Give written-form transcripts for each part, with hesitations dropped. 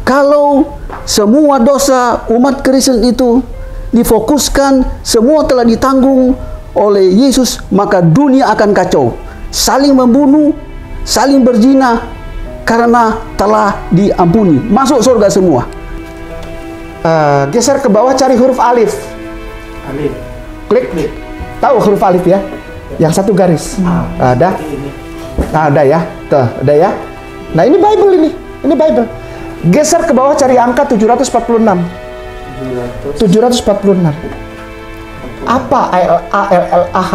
Kalau semua dosa umat Kristen itu difokuskan, semua telah ditanggung oleh Yesus, maka dunia akan kacau. Saling membunuh, saling berzina, karena telah diampuni. Masuk surga semua. Geser ke bawah, cari huruf alif. Alif. Klik. Tahu huruf alif ya? Yang satu garis. Ada? Nah, ada ya. Tuh, ada ya. Nah, ini Bible ini. Ini Bible. Geser ke bawah, cari angka 746. 746. Apa ALLAH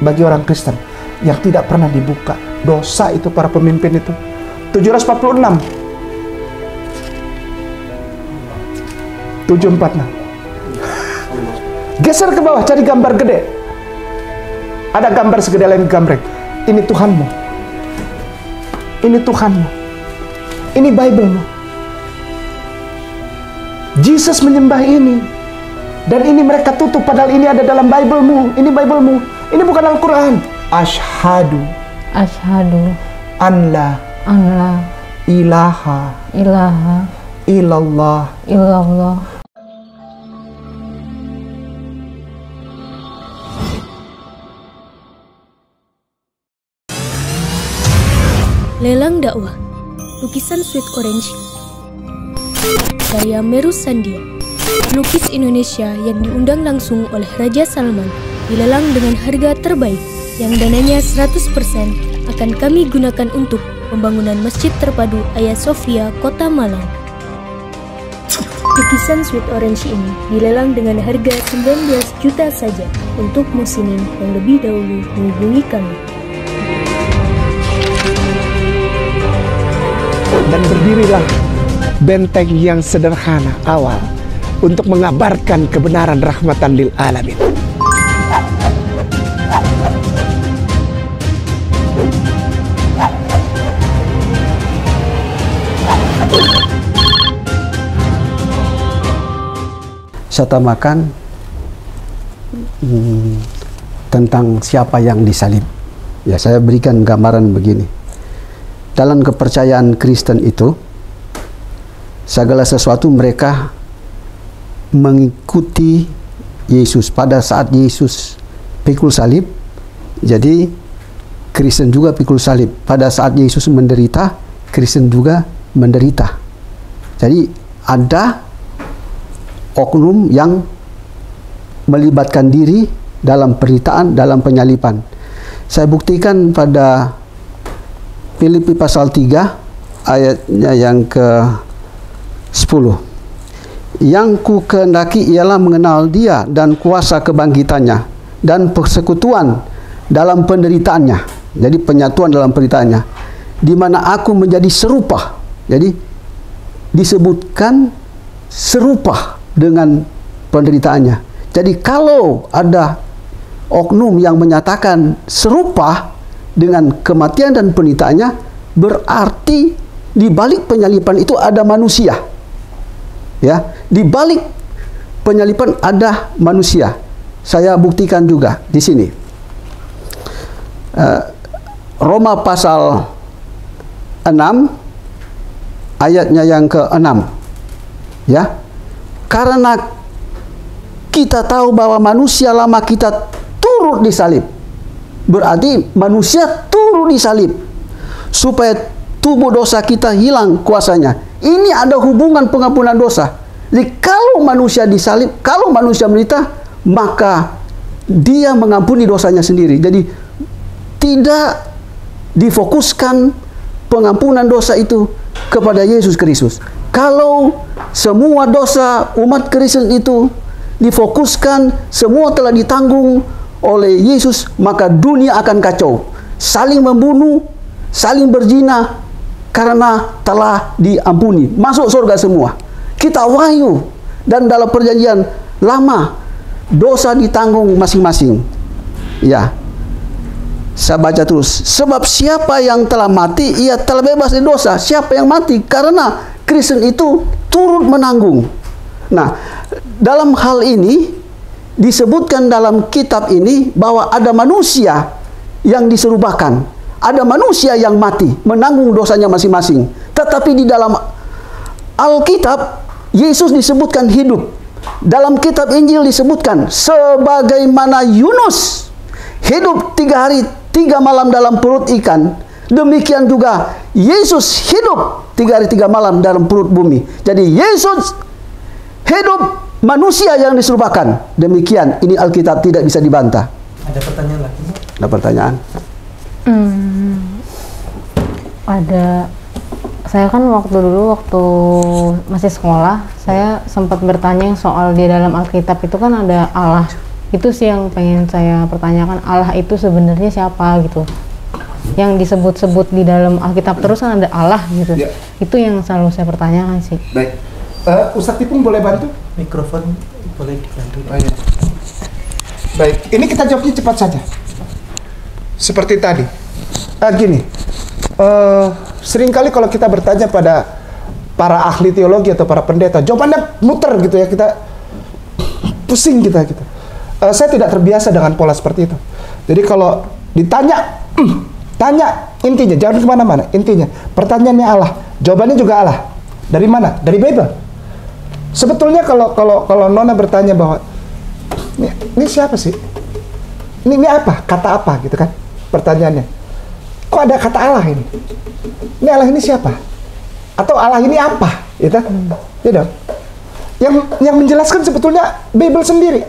bagi orang Kristen yang tidak pernah dibuka? Dosa itu para pemimpin itu. 746. 746. Geser ke bawah, cari gambar gede. Ada gambar segede lem gambreng. Ini Tuhanmu. Ini Tuhanmu. Ini Bible-mu. Jesus menyembah ini. Dan ini mereka tutup, padahal ini ada dalam Bible-mu. Ini Bible-mu. Ini bukan Al-Quran. Asyhadu an la ilaha illallah. Lelang dakwah, lukisan Sweet Orange, karya Meru Sandia, pelukis Indonesia yang diundang langsung oleh Raja Salman, dilelang dengan harga terbaik yang dananya 100% akan kami gunakan untuk pembangunan Masjid Terpadu Hagia Sophia, Kota Malang. Lukisan Sweet Orange ini dilelang dengan harga 19 juta saja untuk musinin yang lebih dahulu menghubungi kami. Dan berdirilah benteng yang sederhana awal untuk mengabarkan kebenaran rahmatan lil alamin. Saya tamakan tentang siapa yang disalib. Ya, saya berikan gambaran begini. Dalam kepercayaan Kristen itu, segala sesuatu mereka mengikuti Yesus. Pada saat Yesus pikul salib, jadi Kristen juga pikul salib. Pada saat Yesus menderita, Kristen juga menderita. Jadi ada oknum yang melibatkan diri dalam penderitaan, dalam penyaliban. Saya buktikan pada Filipi pasal 3 ayatnya yang ke-10. Yang ku kehendaki ialah mengenal Dia dan kuasa kebangkitannya dan persekutuan dalam penderitaannya. Jadi penyatuan dalam penderitaannya, di mana aku menjadi serupa. Jadi disebutkan serupa dengan penderitaannya. Jadi kalau ada oknum yang menyatakan serupa dengan kematian dan penderitaannya, berarti di balik penyaliban itu ada manusia. Ya, di balik penyaliban ada manusia. Saya buktikan juga di sini. Roma pasal 6 ayatnya yang ke-6. Ya. Karena kita tahu bahwa manusia lama kita turut disalib. Berarti manusia turut disalib supaya tubuh dosa kita hilang kuasanya. Ini ada hubungan pengampunan dosa. Jadi kalau manusia disalib, kalau manusia menderita, maka dia mengampuni dosanya sendiri. Jadi tidak difokuskan pengampunan dosa itu kepada Yesus Kristus. Kalau semua dosa umat Kristen itu difokuskan, semua telah ditanggung oleh Yesus, maka dunia akan kacau. Saling membunuh, saling berzina, karena telah diampuni. Masuk surga semua. Kita wahyu. Dan dalam perjanjian lama, dosa ditanggung masing-masing. Ya. Saya baca terus. Sebab siapa yang telah mati, ia telah bebas dari dosa. Siapa yang mati? Karena Kristen itu turut menanggung. Nah, dalam hal ini disebutkan dalam kitab ini bahwa ada manusia yang diserupakan. Ada manusia yang mati, menanggung dosanya masing-masing. Tetapi di dalam Alkitab, Yesus disebutkan hidup. Dalam kitab Injil disebutkan sebagaimana Yunus hidup 3 hari 3 malam dalam perut ikan, demikian juga Yesus hidup 3 hari 3 malam dalam perut bumi. Jadi Yesus hidup manusia yang diserupakan. Demikian, ini Alkitab tidak bisa dibantah. Ada pertanyaan lagi? Ada pertanyaan? Ada. Saya kan waktu masih sekolah, saya sempat bertanya soal di dalam Alkitab itu kan ada Allah. Itu sih yang pengen saya pertanyakan, Allah itu sebenarnya siapa gitu. Yang disebut-sebut di dalam Alkitab terus kan ada Allah gitu. Ya. Itu yang selalu saya pertanyakan sih. Baik. Ustadz Ipung boleh bantu? Mikrofon boleh dibantu. Oh, iya. Baik, ini kita jawabnya cepat saja. Seperti tadi. Gini, seringkali kalau kita bertanya pada para ahli teologi atau para pendeta, jawabannya muter gitu ya, kita pusing kita gitu. Saya tidak terbiasa dengan pola seperti itu. Jadi kalau ditanya, tanya intinya, jangan kemana-mana. Intinya, pertanyaannya Allah, jawabannya juga Allah. Dari mana? Dari Bible. Sebetulnya kalau Nona bertanya bahwa ini siapa sih? Ini apa? Kata apa gitu kan? Pertanyaannya. Kok ada kata Allah ini? Ini Allah ini siapa? Atau Allah ini apa? Gitu. Ya dong. Yang menjelaskan sebetulnya Bible sendiri.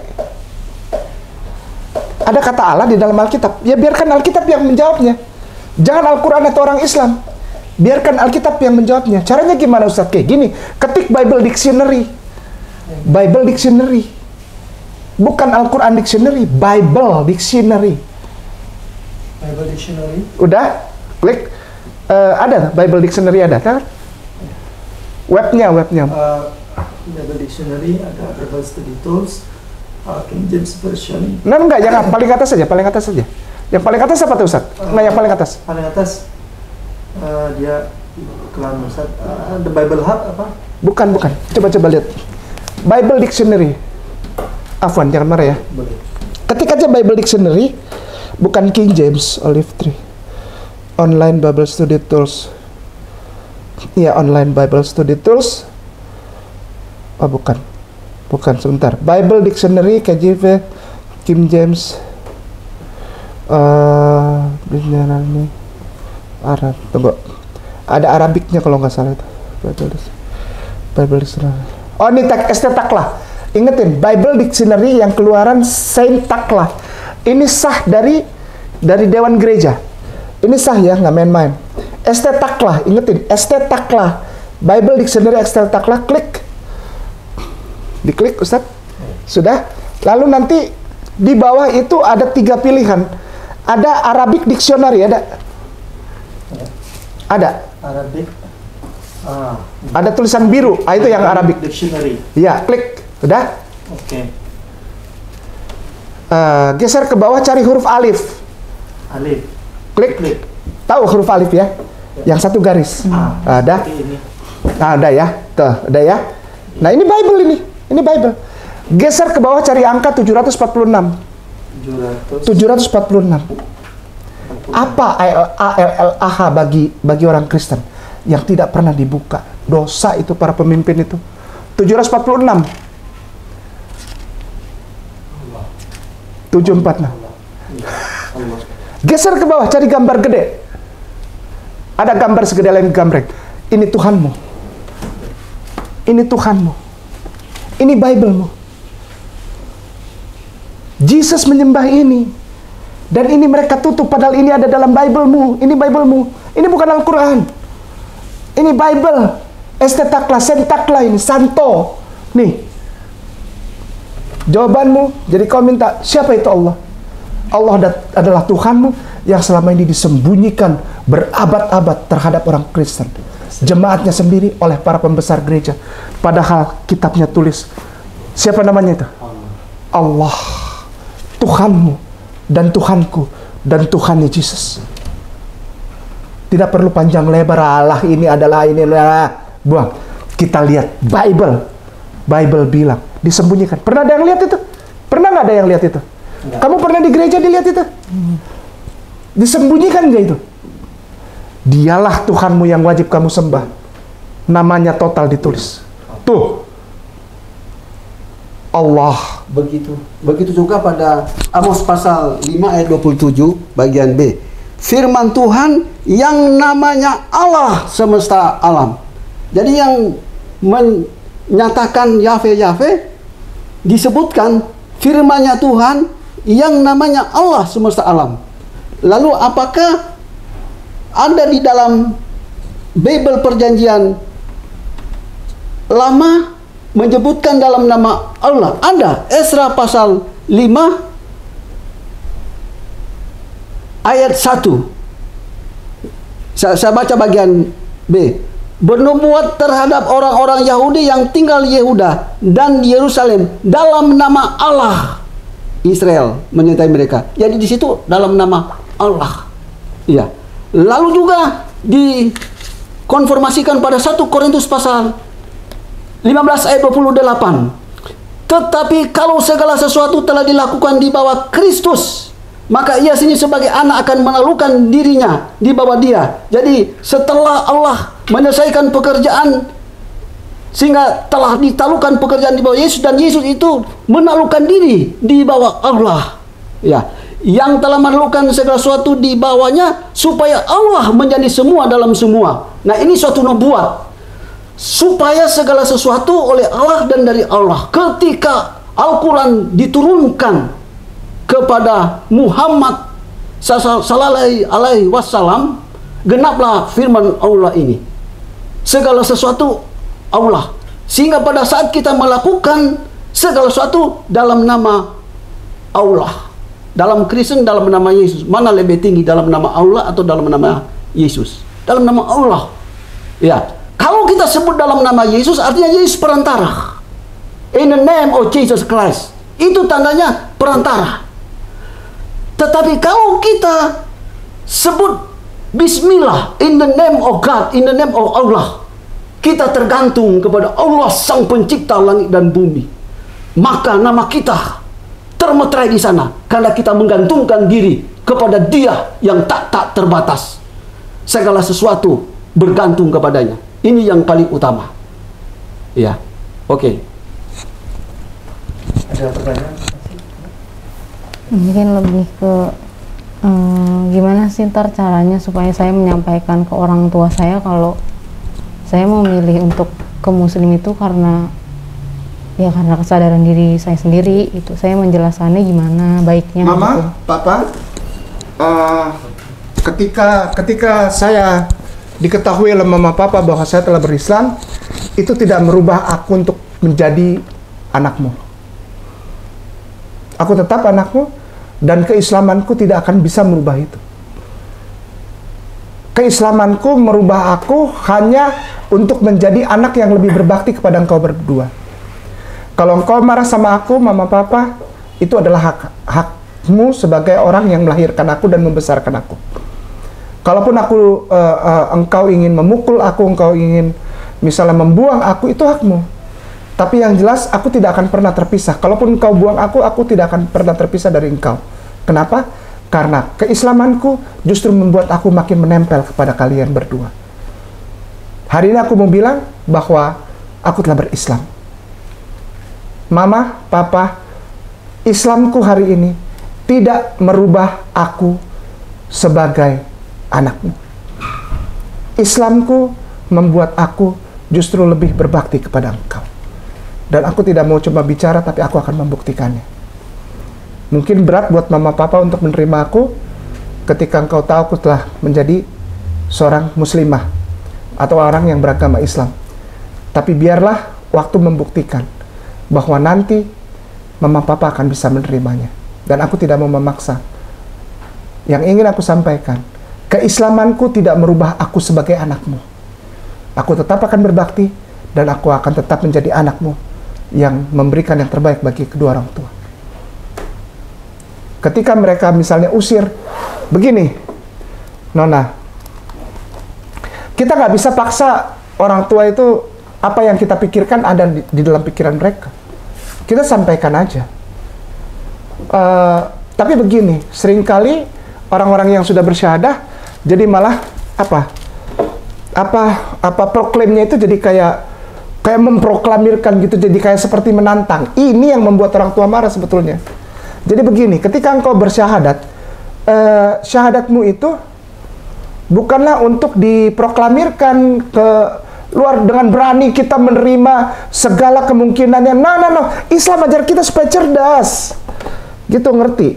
Ada kata Allah di dalam Alkitab. Ya biarkan Alkitab yang menjawabnya. Jangan Al-Quran atau orang Islam. Biarkan Alkitab yang menjawabnya. Caranya gimana Ustaz? Kayak gini. Ketik Bible Dictionary. Bible Dictionary. Bukan Al-Quran Dictionary. Bible Dictionary. Bible Dictionary. Udah? Klik. Ada Bible Dictionary ada kan? Webnya. Bible Dictionary, ada Bible Study Tools, King James Version. Nah, enggak, jangan. Paling atas saja. Yang paling atas apa tuh Ustaz? Nah, yang paling atas. Paling atas dia iklan Ustaz. The Bible Hub apa? Bukan. Coba lihat. Bible Dictionary. Afwan, jangan marah ya. Boleh. Ketik aja Bible Dictionary, bukan King James, Olive Tree. Online Bible Study Tools. Iya, Online Bible Study Tools. Oh, bukan, sebentar. Bible Dictionary, KJV, King James, ini Arab. Tunggu, ada Arabiknya kalau nggak salah itu. Bible Dictionary. Oh, ini ST Taklah. Ingetin, Bible Dictionary yang keluaran Saint Taklah. Ini sah dari Dewan Gereja. Ini sah ya, nggak main-main. ST Taklah, ingetin, ST Taklah. Bible Dictionary ST Taklah, klik. Diklik, Ustaz. Sudah. Lalu nanti di bawah itu ada 3 pilihan. Ada Arabic Dictionary, ada. Arabic. Ada tulisan biru, itu yang Arabic Dictionary. Iya, klik. Sudah. Oke. Geser ke bawah, cari huruf alif. Alif. Klik. Tahu huruf alif ya? Yang satu garis. Ada. Ini. Nah, udah ya. Tuh, udah ya. Nah, ini Bible ini. Ini Bible. Geser ke bawah, cari angka 746. 746. Apa ALLAH bagi orang Kristen yang tidak pernah dibuka? Dosa itu para pemimpin itu. 746. 746. Geser ke bawah, cari gambar gede. Ada gambar segede lem gambreng. Ini Tuhanmu. Ini Tuhanmu. Ini Bible-mu. Jesus menyembah ini. Dan ini mereka tutup, padahal ini ada dalam Bible-mu. Ini Bible-mu. Ini bukan Al-Quran. Ini Bible. Estetaklah, sentaklah ini. Santo. Nih. Jawabanmu, jadi kau minta, siapa itu Allah? Allah adalah Tuhanmu yang selama ini disembunyikan berabad-abad terhadap orang Kristen. Jemaatnya sendiri oleh para pembesar gereja. Padahal kitabnya tulis, siapa namanya itu? Allah. Tuhanmu dan Tuhanku dan Tuhannya Yesus. Tidak perlu panjang lebar, Allah ini adalah ini. Buang. Kita lihat Bible. Bible bilang disembunyikan. Pernah ada yang lihat itu? Pernah nggak ada yang lihat itu? Enggak. Kamu pernah di gereja dilihat itu? Disembunyikan nggak itu? Dialah Tuhanmu yang wajib kamu sembah. namanya total ditulis. Tuh, Allah. Begitu juga pada Amos pasal 5 ayat 27 bagian B. Firman Tuhan yang namanya Allah semesta alam. Jadi yang menyatakan Yahweh disebutkan firman-Nya Tuhan yang namanya Allah semesta alam. Lalu apakah ada di dalam Bible Perjanjian Lama menyebutkan dalam nama Allah? Ada. Esra pasal 5 ayat 1. Saya baca bagian B. Bernubuat terhadap orang-orang Yahudi yang tinggal di Yehuda dan di Yerusalem dalam nama Allah Israel menyertai mereka. Jadi di situ dalam nama Allah. Iya. Lalu juga dikonfirmasikan pada 1 Korintus pasal 15 ayat 28. Tetapi kalau segala sesuatu telah dilakukan di bawah Kristus, maka ia sini sebagai anak akan menaklukkan dirinya di bawah dia. Jadi setelah Allah menyelesaikan pekerjaan sehingga telah ditaklukkan pekerjaan di bawah Yesus, dan Yesus itu menaklukkan diri di bawah Allah. Ya, yang telah menaklukkan segala sesuatu di bawahnya supaya Allah menjadi semua dalam semua. Nah, ini suatu nubuat. Supaya segala sesuatu oleh Allah dan dari Allah. Ketika Al-Quran diturunkan kepada Muhammad sallallahu alaihi wasallam, genaplah firman Allah ini. Segala sesuatu Allah. Sehingga pada saat kita melakukan segala sesuatu dalam nama Allah. Dalam Kristen dalam nama Yesus. Mana lebih tinggi, dalam nama Allah atau dalam nama Yesus? Dalam nama Allah. Ya. Kalau kita sebut dalam nama Yesus, artinya Yesus perantara. In the name of Jesus Christ. Itu tandanya perantara. Tetapi kalau kita sebut Bismillah, in the name of God, in the name of Allah, kita tergantung kepada Allah Sang Pencipta langit dan bumi. Maka nama kita termeterai di sana, karena kita menggantungkan diri kepada Dia yang tak terbatas. Segala sesuatu bergantung kepadanya. Ini yang paling utama. Ya, oke. Ada pertanyaan? Mungkin lebih ke gimana sih ntar caranya supaya saya menyampaikan ke orang tua saya kalau saya mau milih untuk ke Muslim itu karena kesadaran diri saya sendiri itu. Saya menjelaskannya gimana baiknya. Mama, gitu. Papa, ketika saya diketahui oleh Mama Papa bahwa saya telah berislam, itu tidak merubah aku untuk menjadi anakmu. Aku tetap anakmu, dan keislamanku tidak akan bisa merubah itu. Keislamanku merubah aku hanya untuk menjadi anak yang lebih berbakti kepada engkau berdua. Kalau engkau marah sama aku, Mama Papa, itu adalah hakmu sebagai orang yang melahirkan aku dan membesarkan aku. Kalaupun engkau ingin memukul aku, engkau ingin misalnya membuang aku, itu hakmu. Tapi yang jelas aku tidak akan pernah terpisah. Kalaupun engkau buang aku tidak akan pernah terpisah dari engkau. Kenapa? Karena keislamanku justru membuat aku makin menempel kepada kalian berdua. Hari ini aku mau bilang bahwa aku telah berislam. Mama, Papa, Islamku hari ini tidak merubah aku sebagai anakmu. Islamku membuat aku justru lebih berbakti kepada engkau. Dan aku tidak mau cuma bicara, tapi aku akan membuktikannya. Mungkin berat buat Mama Papa untuk menerima aku ketika engkau tahu aku telah menjadi seorang muslimah atau orang yang beragama Islam. Tapi biarlah waktu membuktikan bahwa nanti Mama Papa akan bisa menerimanya. Dan aku tidak mau memaksa. Yang ingin aku sampaikan, keislamanku tidak merubah aku sebagai anakmu. Aku tetap akan berbakti dan aku akan tetap menjadi anakmu yang memberikan yang terbaik bagi kedua orang tua. Ketika mereka misalnya usir, begini, Nona, kita nggak bisa paksa orang tua itu apa yang kita pikirkan ada di dalam pikiran mereka. Kita sampaikan aja. Tapi begini, seringkali orang-orang yang sudah bersyahadah jadi malah apa? apa proklaimnya itu jadi kayak memproklamirkan gitu, jadi kayak seperti menantang. Ini yang membuat orang tua marah sebetulnya. Jadi begini, ketika engkau bersyahadat, syahadatmu itu bukanlah untuk diproklamirkan ke luar dengan berani kita menerima segala kemungkinannya. No. Islam ajar kita supaya cerdas. Gitu, ngerti?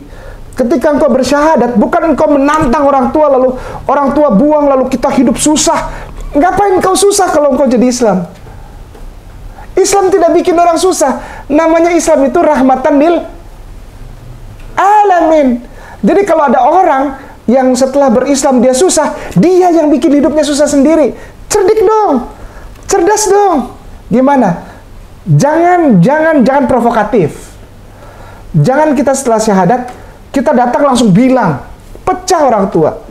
Ketika engkau bersyahadat, bukan engkau menantang orang tua, lalu orang tua buang, lalu kita hidup susah. Ngapain kau susah kalau engkau jadi Islam? Islam tidak bikin orang susah. Namanya Islam itu rahmatan lil alamin. Jadi kalau ada orang yang setelah berislam dia susah, dia yang bikin hidupnya susah sendiri. Cerdik dong. Cerdas dong. Gimana? Jangan provokatif. Jangan kita setelah syahadat, kita datang langsung bilang, pecah orang tua.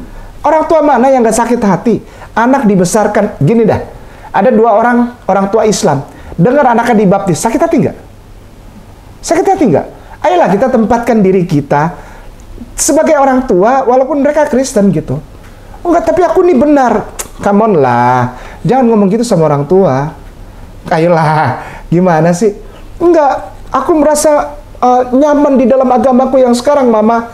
Orang tua mana yang gak sakit hati? Anak dibesarkan, gini dah. Ada 2 orang tua Islam. Dengar anaknya dibaptis, sakit hati nggak? Sakit hati nggak? Ayolah kita tempatkan diri kita sebagai orang tua, walaupun mereka Kristen gitu. Enggak, tapi aku nih benar. Come on lah, jangan ngomong gitu sama orang tua. Ayolah, gimana sih? Enggak, aku merasa nyaman di dalam agamaku yang sekarang, Mama.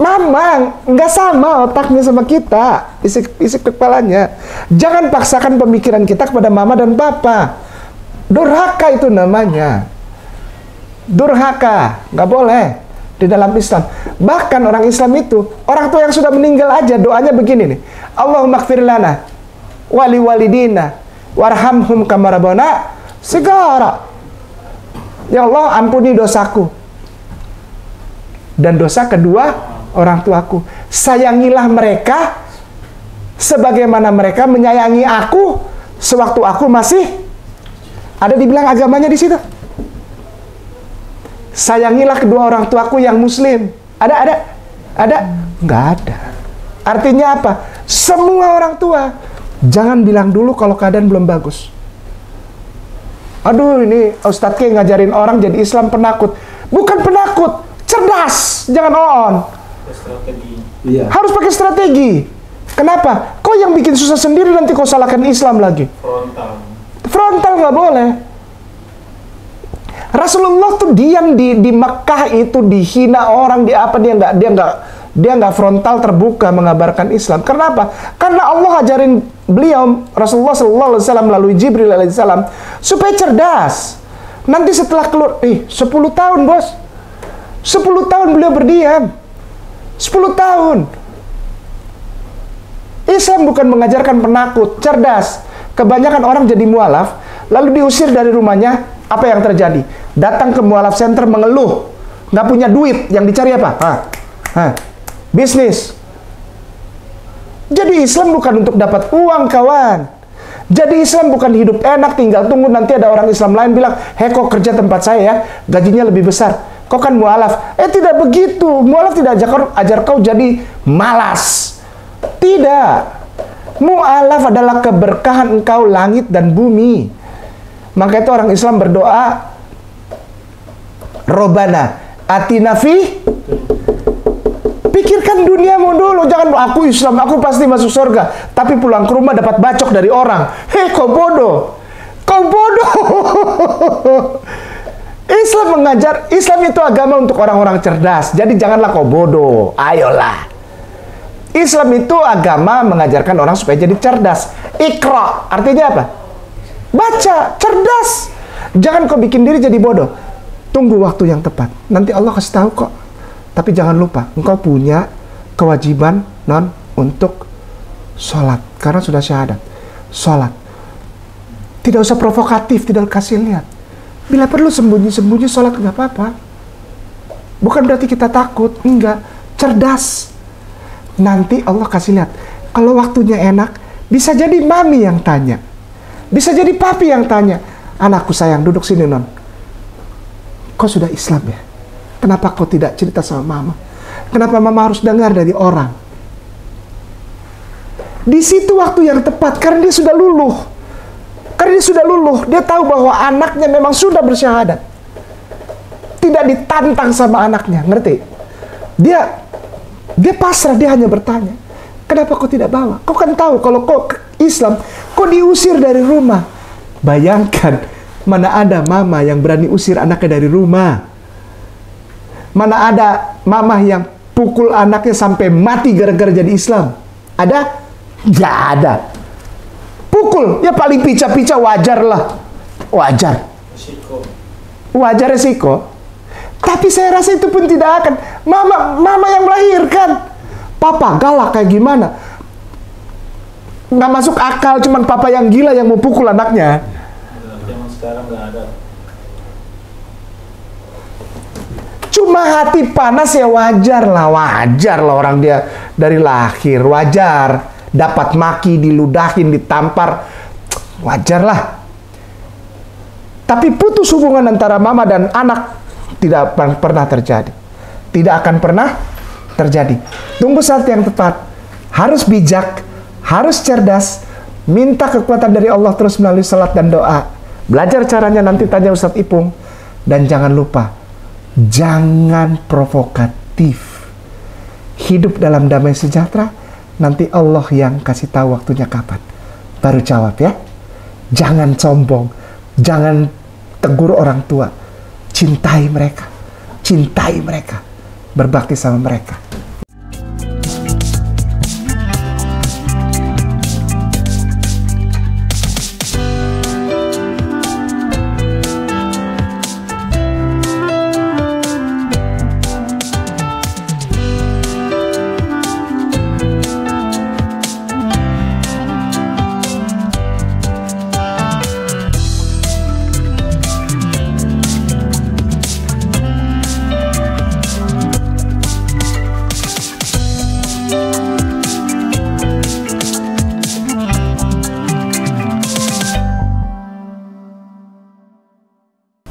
Mama, nggak sama otaknya sama kita, isi kepalanya. Jangan paksakan pemikiran kita kepada mama dan papa. Durhaka itu namanya. Durhaka, nggak boleh di dalam Islam. Bahkan orang Islam itu, orang tua yang sudah meninggal aja doanya begini nih. Allahumma ighfir lana wali walidina warhamhum kama rabbana sigara. Ya Allah, ampuni dosaku dan dosa kedua orang tuaku. Sayangilah mereka sebagaimana mereka menyayangi aku sewaktu aku masih ada. Dibilang agamanya di situ. Sayangilah kedua orang tuaku yang muslim. Ada? Nggak ada. Artinya apa? Semua orang tua jangan bilang dulu kalau keadaan belum bagus. Aduh, ini Ustadz K ngajarin orang jadi Islam penakut. Bukan penakut, cerdas, jangan on. Strategi. Iya. Harus pakai strategi. Kenapa? Kau yang bikin susah sendiri, nanti kau salahkan Islam lagi. Frontal nggak boleh. Rasulullah tuh diam di Mekah itu dihina orang, dia nggak frontal terbuka mengabarkan Islam. Kenapa? Karena Allah ajarin beliau Rasulullah SAW melalui Jibril alaihissalam supaya cerdas. Nanti setelah keluar, 10 tahun bos, 10 tahun beliau berdiam. 10 tahun. Islam bukan mengajarkan penakut, cerdas. Kebanyakan orang jadi mualaf, lalu diusir dari rumahnya. Apa yang terjadi? Datang ke mualaf center mengeluh, nggak punya duit. Yang dicari apa? Bisnis. Jadi Islam bukan untuk dapat uang, kawan. Jadi Islam bukan hidup enak, tinggal tunggu nanti ada orang Islam lain bilang, "Hei, kok kerja tempat saya ya, gajinya lebih besar. Kau kan mualaf." Tidak begitu. Mualaf tidak ajar kau jadi malas. Tidak. Mualaf adalah keberkahan engkau langit dan bumi. Maka itu orang Islam berdoa, Robbana atina fi. Pikirkan duniamu dulu. Jangan aku Islam, aku pasti masuk surga. Tapi pulang ke rumah dapat bacok dari orang. Hei, kau bodoh. Kau bodoh. Islam mengajar, Islam itu agama untuk orang-orang cerdas. Jadi janganlah kau bodoh. Ayolah. Islam itu agama mengajarkan orang supaya jadi cerdas. Iqra, artinya apa? Baca, cerdas. Jangan kau bikin diri jadi bodoh. Tunggu waktu yang tepat. Nanti Allah kasih tahu kok. Tapi jangan lupa, engkau punya kewajiban untuk sholat. Karena sudah syahadat. Sholat. Tidak usah provokatif, tidak kasih lihat. Bila perlu sembunyi-sembunyi sholat nggak apa-apa. Bukan berarti kita takut, enggak. Cerdas. Nanti Allah kasih lihat. Kalau waktunya enak, bisa jadi mami yang tanya. Bisa jadi papi yang tanya. Anakku sayang, duduk sini non. Kau sudah Islam ya? Kenapa kau tidak cerita sama mama? Kenapa mama harus dengar dari orang? Di situ waktu yang tepat, karena dia sudah luluh. Karena dia sudah luluh, dia tahu bahwa anaknya memang sudah bersyahadat. Tidak ditantang sama anaknya, ngerti? Dia pasrah, dia hanya bertanya, kenapa kau tidak bawa? Kau kan tahu kalau kau Islam, kok diusir dari rumah? Bayangkan, mana ada mama yang berani usir anaknya dari rumah? Mana ada mama yang pukul anaknya sampai mati gara-gara jadi Islam? Ada? Gak ada. Pukul, ya paling pica-pica wajar lah. Wajar. Wajar resiko. Tapi saya rasa itu pun tidak akan. Mama yang melahirkan. Papa galak kayak gimana? Nggak masuk akal, cuman papa yang gila yang mau pukul anaknya. Zaman sekarang nggak ada. Cuma hati panas ya wajar lah orang dia dari lahir, wajar. Dapat maki, diludahin, ditampar, wajar lah. Tapi putus hubungan antara mama dan anak tidak pernah terjadi. Tidak akan pernah terjadi. Tunggu saat yang tepat. Harus bijak, harus cerdas, minta kekuatan dari Allah terus melalui salat dan doa. Belajar caranya nanti tanya Ustadz Ipung. Dan jangan lupa, jangan provokatif. Hidup dalam damai sejahtera, nanti Allah yang kasih tahu waktunya kapan. Baru jawab ya. Jangan sombong, jangan tegur orang tua. Cintai mereka, berbakti sama mereka.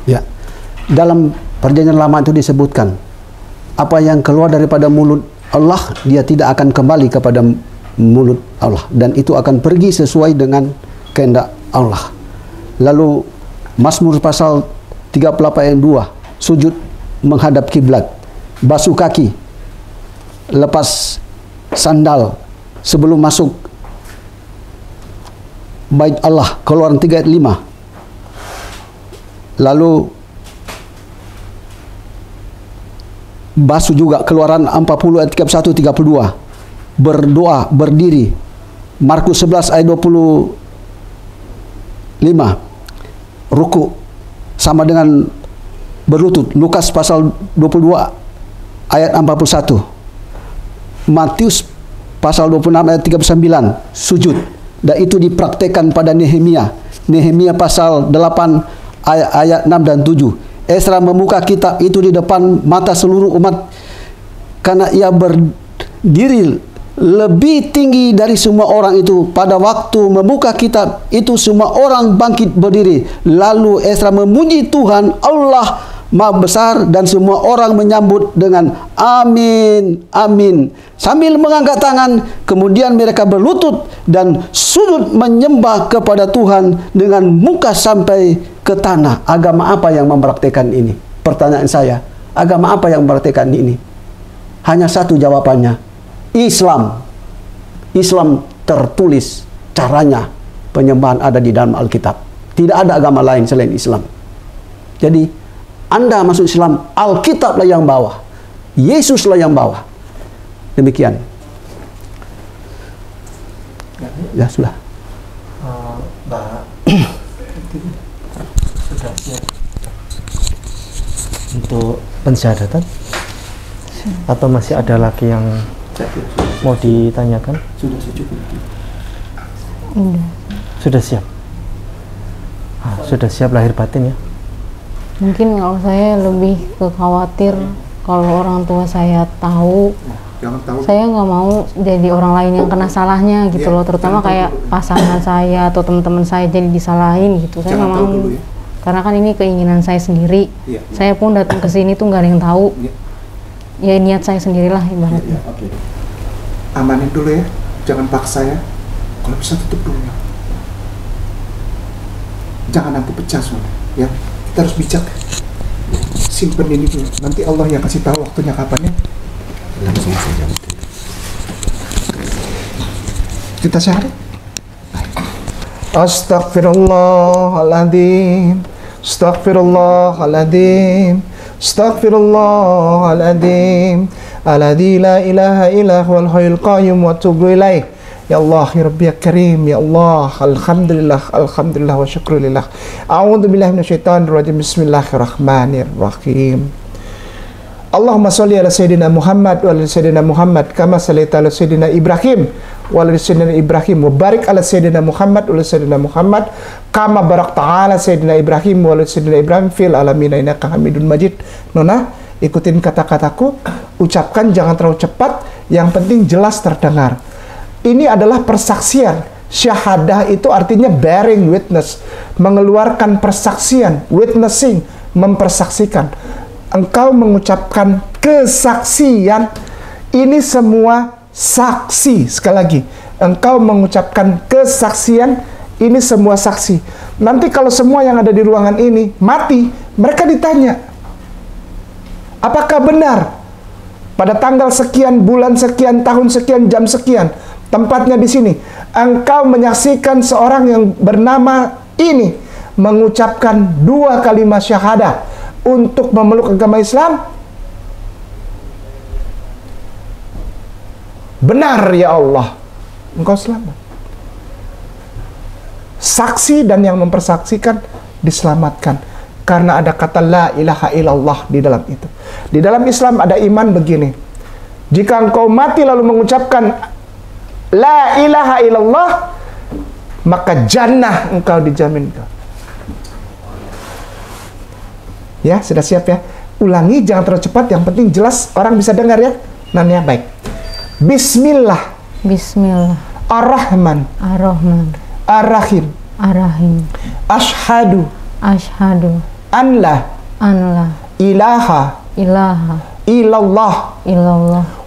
Ya, dalam perjanjian lama itu disebutkan, apa yang keluar daripada mulut Allah, dia tidak akan kembali kepada mulut Allah. Dan itu akan pergi sesuai dengan kehendak Allah. Lalu, Mazmur pasal 38 ayat 2, sujud menghadap kiblat, basuh kaki, lepas sandal sebelum masuk bait Allah, Keluaran 3 ayat 5. Lalu basuh juga Keluaran 40 ayat 31 32. Berdoa berdiri, Markus 11 ayat 25. Ruku sama dengan berlutut, Lukas pasal 22 ayat 41. Matius pasal 26 ayat 39, sujud. Dan itu dipraktekkan pada Nehemia. Nehemia pasal 8 ayat 6 dan 7. Esra membuka kitab itu di depan mata seluruh umat karena ia berdiri lebih tinggi dari semua orang itu. Pada waktu membuka kitab itu semua orang bangkit berdiri. Lalu Esra memuji Tuhan Allah Maha Besar dan semua orang menyambut dengan amin, amin. Sambil mengangkat tangan, kemudian mereka berlutut dan sujud menyembah kepada Tuhan dengan muka sampai ke tanah. Agama apa yang mempraktikkan ini? Pertanyaan saya, agama apa yang mempraktikkan ini? Hanya satu jawabannya, Islam. Islam tertulis caranya penyembahan ada di dalam Alkitab. Tidak ada agama lain selain Islam. Jadi Anda masuk Islam, Alkitablah yang bawa, Yesuslah yang bawa. Demikian. Ya sudah. Mbak, sudah siap untuk pensyahadatan? Atau masih ada lagi yang mau ditanyakan? Sudah cukup. Sudah siap. Sudah siap lahir batin ya? Mungkin kalau saya lebih ke khawatir kalau orang tua saya tahu, saya nggak mau jadi orang lain yang kena salahnya gitu loh, terutama kayak pasangan saya atau teman-teman saya jadi disalahin gitu. Saya nggak mau, karena kan ini keinginan saya sendiri. Saya pun datang ke sini tuh nggak ada yang tahu. Ya niat saya sendirilah ibaratnya. Amanin dulu ya, jangan paksa ya. Kalau bisa tutup dulu ya. Jangan nanti pecah soalnya ya. Kita harus bijak. Simpen ini dulu. Nanti Allah yang kasih tahu waktunya kapan ya. Langsung saja. Kita syahadat. Baik. Astaghfirullahaladzim, astaghfirullahaladzim, astaghfirullahaladzim, alladzi la ilaha illa huwal hayyul qayyum wa atubu ilaih. Ya Allah, ya Rabbi ya Karim, ya Allah, alhamdulillah, alhamdulillah wa syukurillah. A'udzu billahi minasyaitonir rajim. Bismillahirrahmanirrahim. Allahumma sholli ala sayyidina Muhammad wa ala sayyidina Muhammad kama shallaita ala sayyidina Ibrahim wa ala sayyidina Ibrahim wa barik ala sayyidina Muhammad wa ala sayyidina Muhammad kama barakta ala sayyidina Ibrahim wa ala sayyidina Ibrahim fil alamin innaka Hamidun Majid. Nona, ikutin kata-kataku, ucapkan jangan terlalu cepat, yang penting jelas terdengar. Ini adalah persaksian. Syahadah itu artinya bearing witness, mengeluarkan persaksian, witnessing, mempersaksikan. Engkau mengucapkan kesaksian, ini semua saksi. Sekali lagi, engkau mengucapkan kesaksian, ini semua saksi. Nanti kalau semua yang ada di ruangan ini mati, mereka ditanya, apakah benar pada tanggal sekian, bulan sekian, tahun sekian, jam sekian, tempatnya di sini, engkau menyaksikan seorang yang bernama ini mengucapkan 2 kalimat syahadah untuk memeluk agama Islam? Benar ya Allah, engkau selamat. Saksi dan yang mempersaksikan diselamatkan karena ada kata la ilaha illallah di dalam itu. Di dalam Islam ada iman begini, jika engkau mati lalu mengucapkan la ilaha illallah, maka jannah engkau dijamin. Ya, sudah siap ya? Ulangi, jangan terlalu cepat, yang penting jelas orang bisa dengar ya. Nanya baik. Bismillah. Bismillah. Ar-Rahman. Ar-Rahman. Ar-Rahim. Ar-Rahim. Ashhadu. Ashhadu. An la. Ilaha. Illallah.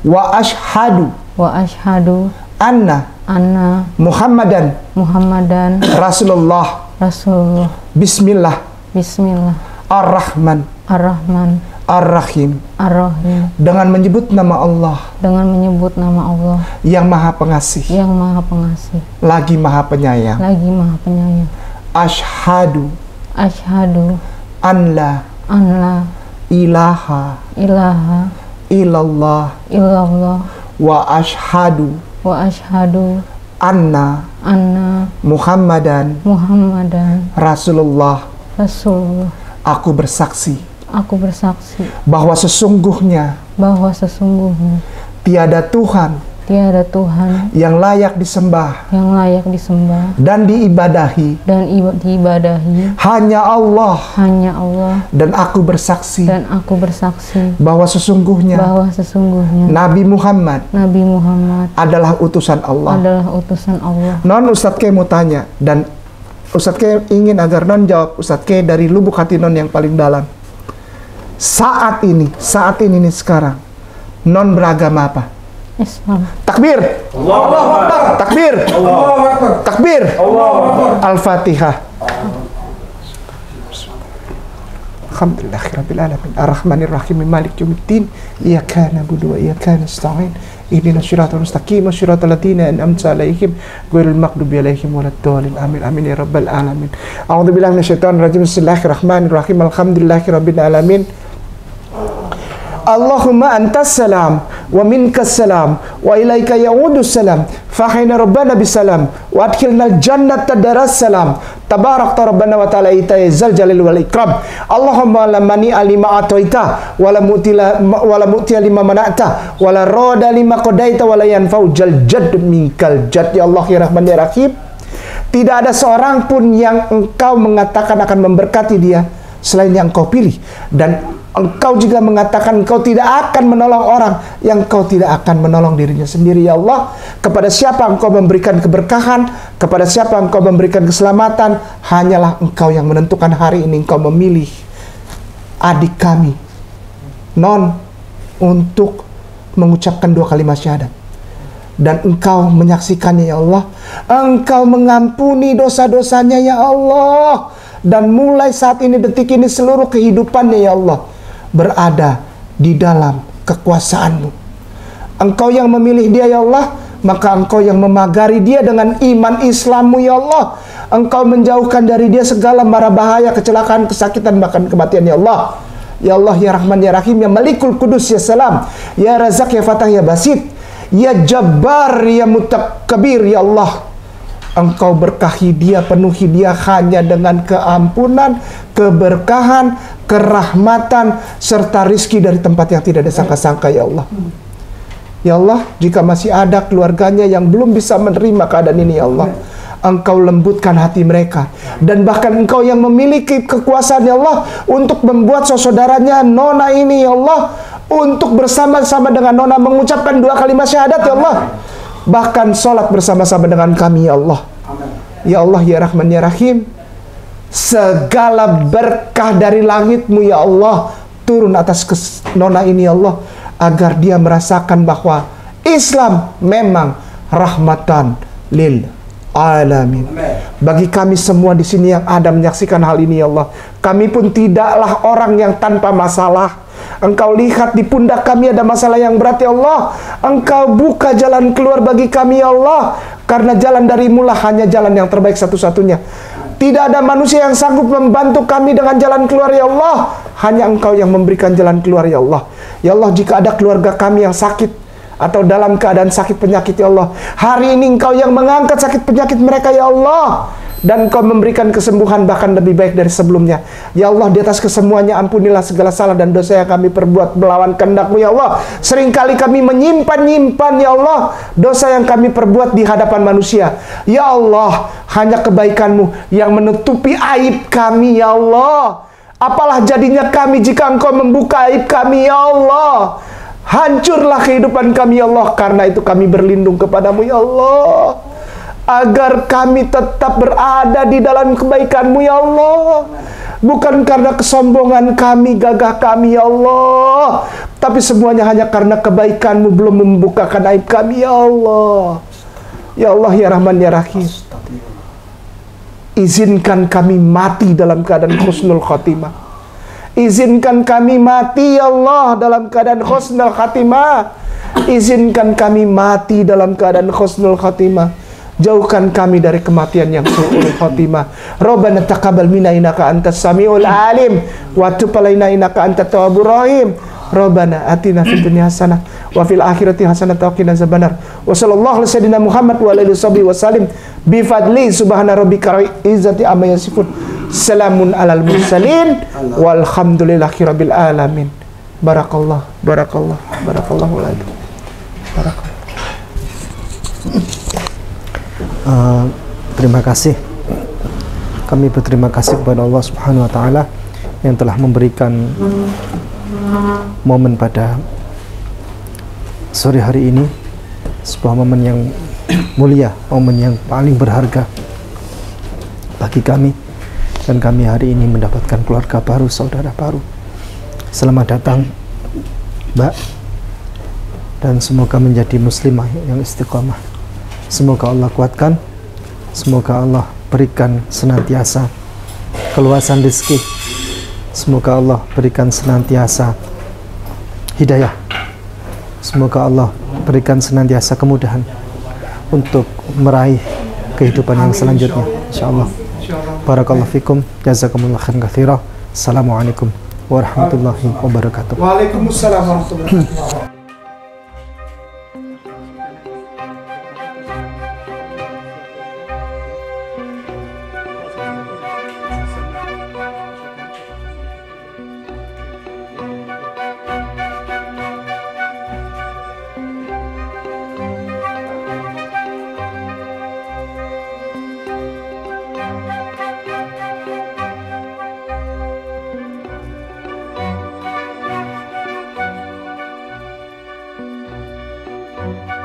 Wa ashhadu. Anna. Muhammadan. Rasulullah. Bismillah. Ar-Rahman. Ar-Rahim. Dengan menyebut nama Allah. Yang Maha Pengasih. Lagi Maha Penyayang. Ashhadu. An la. Ilaha. Illallah. Wa ashhadu. Anna. Muhammadan. Rasulullah. Aku bersaksi bahwa sesungguhnya tiada Tuhan yang layak disembah dan diibadahi hanya Allah. Dan aku bersaksi bahwa sesungguhnya Nabi Muhammad adalah utusan Allah. Non, Ustadz Ke mau tanya, dan Ustadz Ke ingin agar non jawab Ustadz Ke dari lubuk hati non yang paling dalam. Saat ini nih sekarang, non beragama apa? Islam. Takbir. Allahu Akbar. Takbir. Allahu Akbar. Takbir. Allahu Akbar. Al-Fatihah. Alhamdulillahirabbil alamin. Ar-Rahmanir-Rahim. Malik yaumiddin. Iyyaka na'budu wa iyyaka nasta'in. Ihdinas siratal mustaqim, siratal ladzina an'amta 'alaihim ghairil maghdubi 'alaihim waladdallin. Amin amin ya rabbal alamin. A'udzubillahi minasyaitonir rajim. Bismillahirrahmanirrahim. Alhamdulillahirabbil alamin. Allahumma antas salam wa minkas salam wa ilaika ya'udus salam fahina rabbana bisalam wa adkhilnal jannata daras salam tabarakta rabbana wa ta'ala zal jalil wal ikram. Allahumma la mani alima ataita wa la mu'ti lima mana'ta wa la rada lima qadaita wa la yanfa'u jal jadd minkal jadd. Ya Allah ya Rahman ya Rahim, tidak ada seorang pun yang engkau mengatakan akan memberkati dia selain yang engkau pilih, dan engkau juga mengatakan engkau tidak akan menolong orang yang engkau tidak akan menolong dirinya sendiri. Ya Allah, kepada siapa engkau memberikan keberkahan, kepada siapa engkau memberikan keselamatan, hanyalah engkau yang menentukan. Hari ini engkau memilih adik kami non untuk mengucapkan 2 kalimat syahadat, dan engkau menyaksikannya ya Allah. Engkau mengampuni dosa-dosanya ya Allah, dan mulai saat ini, detik ini, seluruh kehidupannya ya Allah berada di dalam kekuasaan-Mu. Engkau yang memilih dia ya Allah, maka engkau yang memagari dia dengan iman Islam-Mu ya Allah. Engkau menjauhkan dari dia segala mara bahaya, kecelakaan, kesakitan, bahkan kematian, ya Allah. Ya Allah, ya Rahman, ya Rahim, ya Malikul Kudus, ya Salam, ya Razak, ya Fatah, ya Basit, ya Jabbar, ya Mutakabbir, ya Allah. Engkau berkahi dia, penuhi dia hanya dengan keampunan, keberkahan, kerahmatan, serta rizki dari tempat yang tidak disangka-sangka, ya Allah. Ya Allah, jika masih ada keluarganya yang belum bisa menerima keadaan ini, ya Allah, Engkau lembutkan hati mereka. Dan bahkan Engkau yang memiliki kekuasaan, ya Allah, untuk membuat saudaranya Nona ini, ya Allah, untuk bersama-sama dengan Nona mengucapkan 2 kalimat syahadat, ya Allah. Bahkan sholat bersama-sama dengan kami, ya Allah. Ya Allah, ya Rahman, ya Rahim, segala berkah dari langit-Mu, ya Allah, turun atas Nona ini, ya Allah, agar dia merasakan bahwa Islam memang rahmatan lil alamin. Bagi kami semua di sini yang ada menyaksikan hal ini, ya Allah, kami pun tidaklah orang yang tanpa masalah. Engkau lihat di pundak kami ada masalah yang berat, ya Allah. Engkau buka jalan keluar bagi kami, ya Allah. Karena jalan darimu lah hanya jalan yang terbaik satu-satunya. Tidak ada manusia yang sanggup membantu kami dengan jalan keluar, ya Allah. Hanya Engkau yang memberikan jalan keluar, ya Allah. Ya Allah, jika ada keluarga kami yang sakit atau dalam keadaan sakit penyakit, ya Allah, hari ini Engkau yang mengangkat sakit penyakit mereka, ya Allah. Dan Engkau memberikan kesembuhan bahkan lebih baik dari sebelumnya. Ya Allah, di atas kesemuanya ampunilah segala salah dan dosa yang kami perbuat melawan kehendak-Mu, ya Allah. Seringkali kami menyimpan-nyimpan, ya Allah, dosa yang kami perbuat di hadapan manusia. Ya Allah, hanya kebaikan-Mu yang menutupi aib kami, ya Allah. Apalah jadinya kami jika Engkau membuka aib kami, ya Allah. Hancurlah kehidupan kami, ya Allah. Karena itu kami berlindung kepadamu, ya Allah, agar kami tetap berada di dalam kebaikan-Mu, ya Allah. Bukan karena kesombongan kami, gagah kami, ya Allah, tapi semuanya hanya karena kebaikan-Mu belum membukakan aib kami, ya Allah. Ya Allah, ya Rahman, ya Rahim, izinkan kami mati dalam keadaan husnul khotimah. Izinkan kami mati, ya Allah, dalam keadaan husnul khatimah. Izinkan kami mati dalam keadaan husnul khatimah. Jauhkan kami dari kematian yang su'ul khatimah. Rabbana taqabbal minna innaka antas samiul alim wa tub alaina innaka antat tawwabur rahim. Rabbana atina fid dunya hasanah wa fil akhirati hasanah wa qina azabannar. Wa sallallahu ala sayyidina Muhammad wa alihi wasallam bi fadli subhana rabbika izzati amma yasifun. Salamun alal mursalin walhamdulillahi rabbil alamin. Barakallah, barakallah, barakallahu alaikum. Barakallah. Terima kasih. Kami berterima kasih kepada Allah Subhanahu wa taala yang telah memberikan momen pada sore hari ini, sebuah momen yang mulia, momen yang paling berharga bagi kami, dan kami hari ini mendapatkan keluarga baru, saudara baru. Selamat datang, Mbak, dan semoga menjadi muslimah yang istiqamah. Semoga Allah kuatkan, semoga Allah berikan senantiasa keluasan rezeki, semoga Allah berikan senantiasa hidayah, semoga Allah berikan senantiasa kemudahan untuk meraih kehidupan yang selanjutnya, insyaallah. Barakallahu fikum, jazakumullah khairan katsira. Assalamualaikum warahmatullahi wabarakatuh. Waalaikumsalam warahmatullahi wabarakatuh. Thank you.